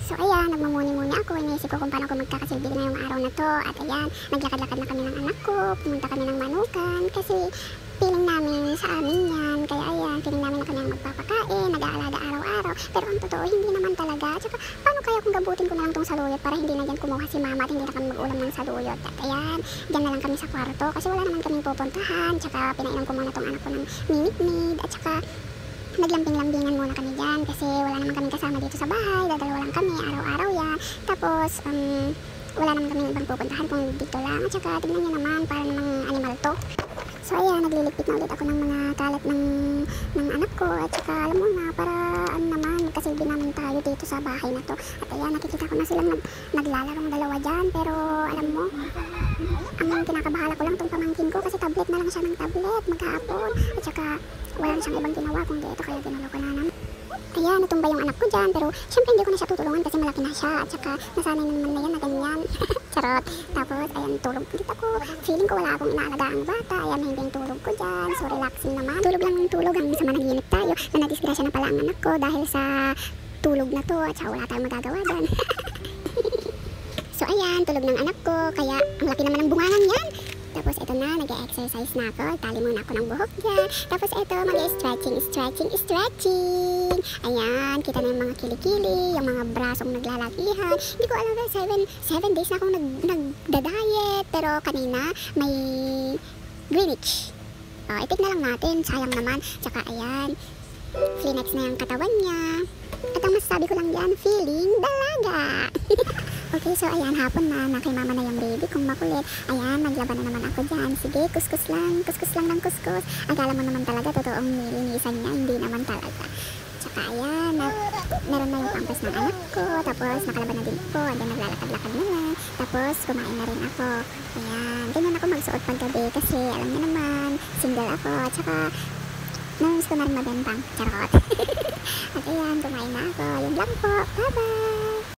So ayan, nagmumuni-muni ako, iniisip ko kung paano ko magkakasilbi na yung araw na to. At ayan, naglakad-lakad na kami ng anak ko, pumunta kami ng Manukan kasi feeling namin sa amin yan. Kaya ayan, feeling namin na kami ang magpapakain, nag-aalaga araw-araw. Pero ang totoo, hindi naman talaga. At saka, paano kaya kung gabutin ko na lang tong saluyot para hindi na dyan kumuha si mama at hindi na kami mag-ulam ng saluyot. At ayan, dyan na lang kami sa kwarto kasi wala naman kaming pupuntahan. Tsaka pinainom ko muna tong anak ko ng minute-mid. At saka, naglambing-lambingan muna kami dyan kasi wala naman kami kasama dito sa bahay, dadalawa lang kami, araw-araw yan. Tapos, wala naman kami ibang pupuntahan kung dito lang. At saka, tignan nyo naman, para namang animal to. So ayan, nagliligpit na ulit ako ng mga kalat ng anak ko. At saka, alam mo na, para ano naman, magkasilbi naman tayo dito sa bahay na to. At ayan, nakikita ko na silang naglalarong dalawa dyan. Pero, alam mo, ang kinakabahala ko lang itong pamangkin ko kasi tablet na lang siya ng tablet maghapon. At saka, wala na siyang ibang ginawa kundi ito, kaya ginalo ko na naman. Ayan, natumba yung anak ko dyan, pero syempre hindi ko na siya tutulungan kasi malaki na siya. At saka, nasanay na naman na yan na ganyan. Charot. Tapos, ayan, tulog ulit ako. Feeling ko wala akong inaalagaan bata. Ayan, hindi yung tulog ko dyan. So, relaxing naman. Tulog lang ng tulog hanggang sa managinip tayo na nadisgrasya na pala ang anak ko dahil sa tulog na to. At saka, wala tayong magagawa dyan. So, ayan, tulog ng anak ko. Kaya, ang laki naman ng bungangan yan. Tapos ito na, nag-exercise na ako. Tali muna ako ng buhok dyan. Tapos ito, mag-stretching. Ayan, kita na yung mga kilikili, yung mga brasong naglalakihan. Hindi ko alam na, 7 days na akong nagda-diet. Pero kanina, may Greenwich. Itik na lang natin, sayang naman. Tsaka ayan, Kleenex na yung katawan niya. At ang masasabi ko lang yan, feeling dalaga. Okay, so ayan, hapon na kay mama na yung baby kung makulit. Ayan, maglaban na naman ako dyan. Sige, kuskus lang ng kuskus. Akala mo naman talaga, totoong nilinisan niya, hindi naman talaga. Tsaka ayan, meron na yung pampers ng anak ko. Tapos nakalaban na din ako, ayan, naglalakad-lakad na lang. Tapos kumain na rin ako. Ayan, ganyan ako magsuot paggabi kasi alam niyo naman, single ako. Tsaka, namiss ko na rin mabentang. Charot. At ayan, kumain na ako. Yun lang po. Bye-bye!